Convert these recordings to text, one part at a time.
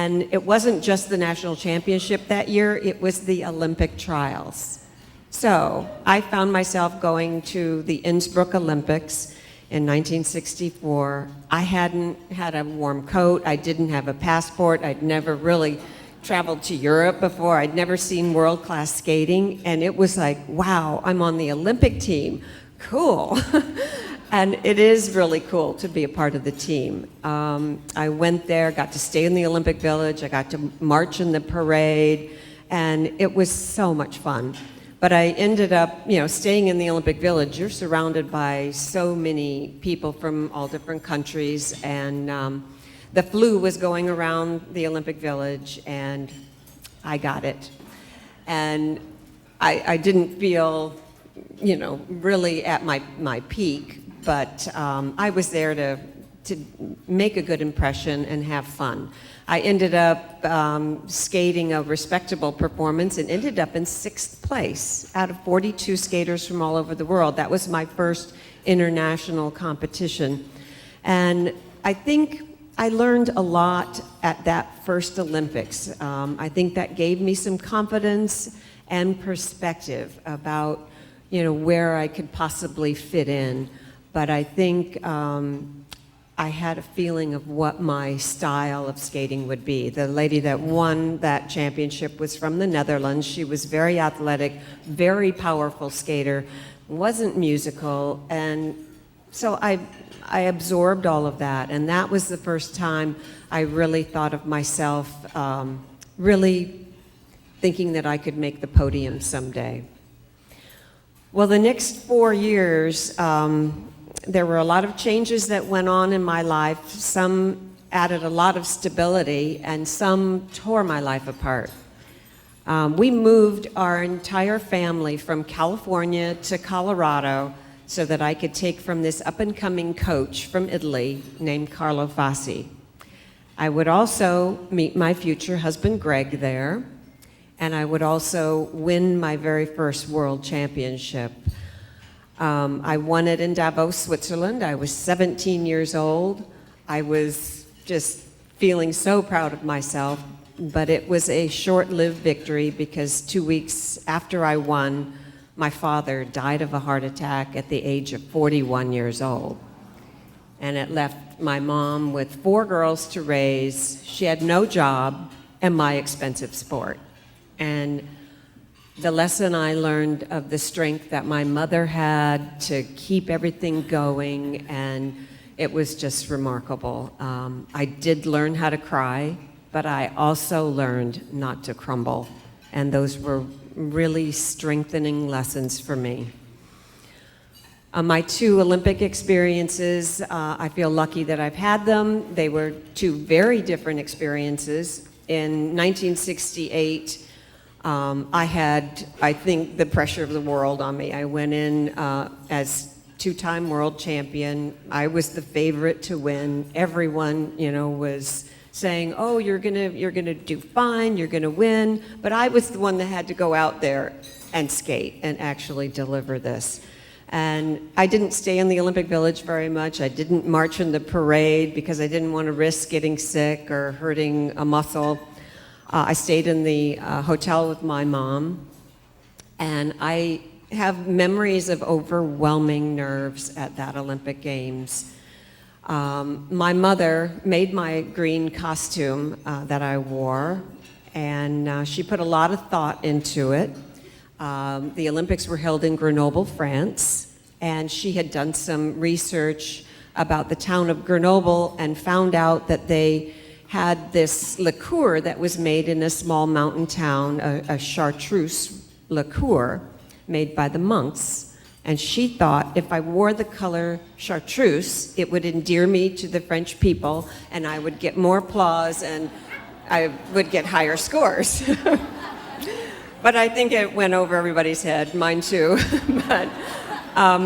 And it wasn't just the national championship that year, it was the Olympic trials. So I found myself going to the Innsbruck Olympics in 1964. I hadn't had a warm coat, I didn't have a passport, I'd never really traveled to Europe before, I'd never seen world-class skating, and it was like, wow, I'm on the Olympic team, cool. And it is really cool to be a part of the team. I went there, got to stay in the Olympic Village, I got to march in the parade, and it was so much fun. But I ended up, staying in the Olympic Village. You're surrounded by so many people from all different countries, and the flu was going around the Olympic Village, and I got it. And I didn't feel, really at my peak, but I was there to make a good impression and have fun. I ended up skating a respectable performance and ended up in 6th place out of 42 skaters from all over the world. That was my first international competition. And I think I learned a lot at that first Olympics. I think that gave me some confidence and perspective about, where I could possibly fit in. But I think I had a feeling of what my style of skating would be. The lady that won that championship was from the Netherlands. She was very athletic, very powerful skater, wasn't musical, and so I absorbed all of that, and that was the first time I really thought of myself really thinking that I could make the podium someday. Well, the next 4 years, there were a lot of changes that went on in my life. Some added a lot of stability, and some tore my life apart. We moved our entire family from California to Colorado so that I could take from this up-and-coming coach from Italy named Carlo Fassi. I would also meet my future husband, Greg, there, and I would also win my very first world championship. I won it in Davos, Switzerland. I was 17 years old. I was just feeling so proud of myself, but it was a short-lived victory because 2 weeks after I won, my father died of a heart attack at the age of 41 years old. And it left my mom with 4 girls to raise. She had no job and my expensive sport. And the lesson I learned of the strength that my mother had to keep everything going, and it was just remarkable. I did learn how to cry, but I also learned not to crumble, and those were really strengthening lessons for me. My 2 Olympic experiences, I feel lucky that I've had them. They were 2 very different experiences. In 1968, I had, I think, the pressure of the world on me. I went in as 2-time world champion. I was the favorite to win. Everyone, was saying, "Oh, you're gonna do fine. You're gonna win." But I was the one that had to go out there and skate and actually deliver this. And I didn't stay in the Olympic Village very much. I didn't march in the parade because I didn't want to risk getting sick or hurting a muscle. I stayed in the hotel with my mom, and I have memories of overwhelming nerves at that Olympic Games. My mother made my green costume that I wore, and she put a lot of thought into it. The Olympics were held in Grenoble, France, and she had done some research about the town of Grenoble and found out that they had this liqueur that was made in a small mountain town, a chartreuse liqueur made by the monks. And she thought if I wore the color chartreuse, it would endear me to the French people and I would get more applause and I would get higher scores. But I think it went over everybody's head, mine too. But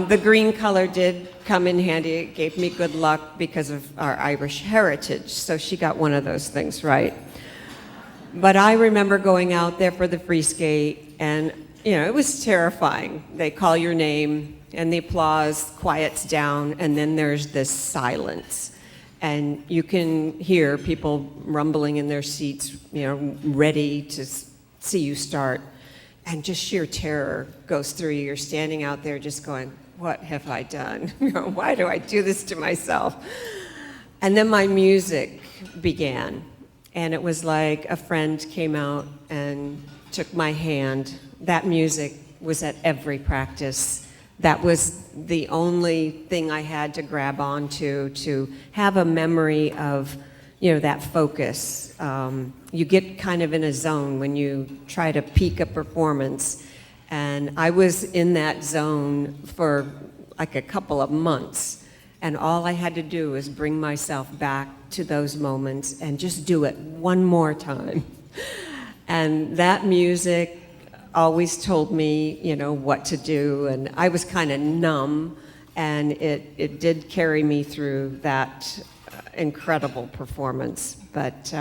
the green color did come in handy. It gave me good luck because of our Irish heritage. So she got one of those things right. But I remember going out there for the free skate, and it was terrifying. They call your name, and the applause quiets down, and then there's this silence. and you can hear people rumbling in their seats, ready to see you start. And just sheer terror goes through you. You're standing out there just going, what have I done? Why do I do this to myself? And then my music began. And it was like a friend came out and took my hand. That music was at every practice. That was the only thing I had to grab onto to have a memory of, that focus. You get kind of in a zone when you try to peak a performance. And I was in that zone for like a couple of months. And all I had to do was bring myself back to those moments and just do it one more time. And that music always told me, what to do. And I was kind of numb, and it did carry me through that incredible performance. But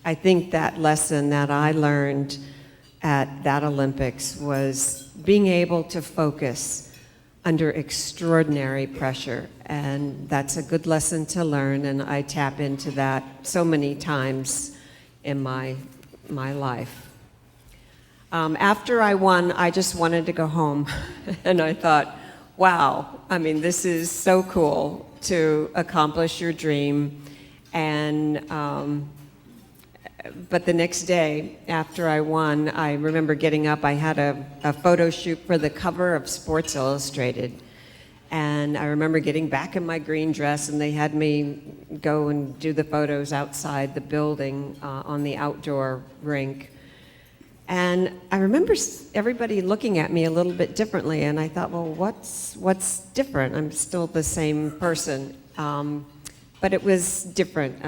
I think that lesson that I learned at that Olympics was being able to focus under extraordinary pressure. And that's a good lesson to learn, and I tap into that so many times in my life. After I won, I just wanted to go home. And I thought, wow, this is so cool to accomplish your dream. And but the next day, after I won, I remember getting up. I had a photo shoot for the cover of Sports Illustrated. And I remember getting back in my green dress, and they had me go and do the photos outside the building on the outdoor rink. And I remember everybody looking at me a little bit differently, and I thought, well, what's different? I'm still the same person. But it was different.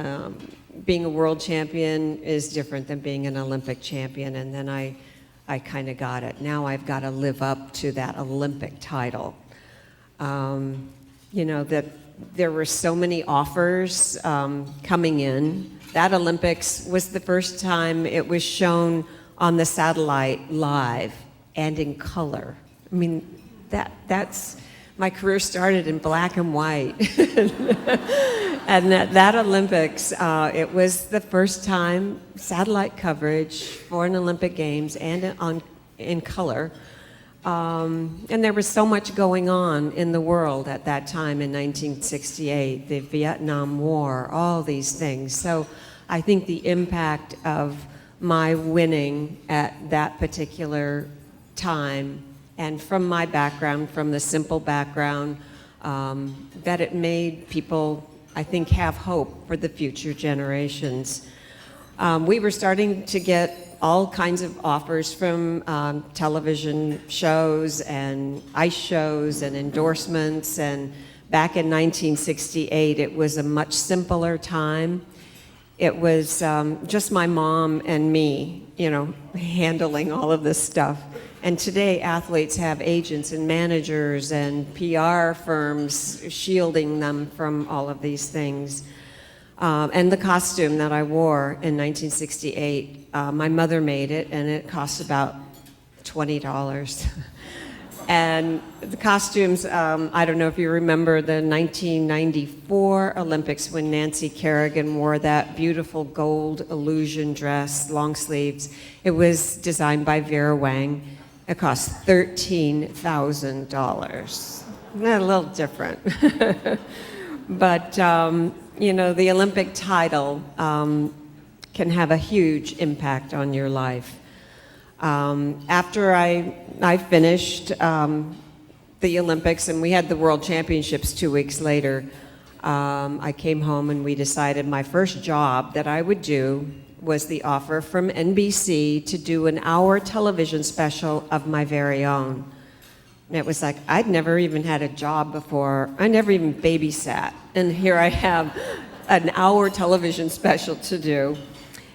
Being a world champion is different than being an Olympic champion, and then I kind of got it. Now I've got to live up to that Olympic title. That there were so many offers coming in. That Olympics was the first time it was shown on the satellite live and in color. That's my career started in black and white. And that Olympics, it was the first time satellite coverage for an Olympic Games and in color. And there was so much going on in the world at that time in 1968, the Vietnam War, all these things. So I think the impact of my winning at that particular time, and from my background, from the simple background, that it made people, I think, have hope for the future generations. We were starting to get all kinds of offers from television shows and ice shows and endorsements, and back in 1968, it was a much simpler time. It was just my mom and me, handling all of this stuff. And today, athletes have agents and managers and PR firms shielding them from all of these things. And the costume that I wore in 1968, my mother made it, and it cost about $20. And the costumes, I don't know if you remember the 1994 Olympics when Nancy Kerrigan wore that beautiful gold illusion dress, long sleeves. It was designed by Vera Wang. It cost $13,000. A little different. But, the Olympic title can have a huge impact on your life. After I finished the Olympics, and we had the World Championships 2 weeks later, I came home and we decided my first job that I would do was the offer from NBC to do an hour television special of my very own. And it was like, I'd never even had a job before. I never even babysat. And here I have an hour television special to do.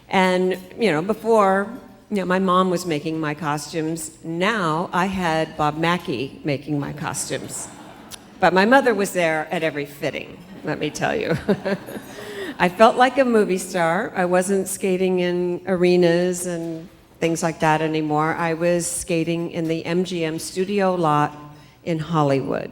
And, before, my mom was making my costumes. Now I had Bob Mackie making my costumes. But my mother was there at every fitting, let me tell you. I felt like a movie star. I wasn't skating in arenas and things like that anymore. I was skating in the MGM studio lot in Hollywood.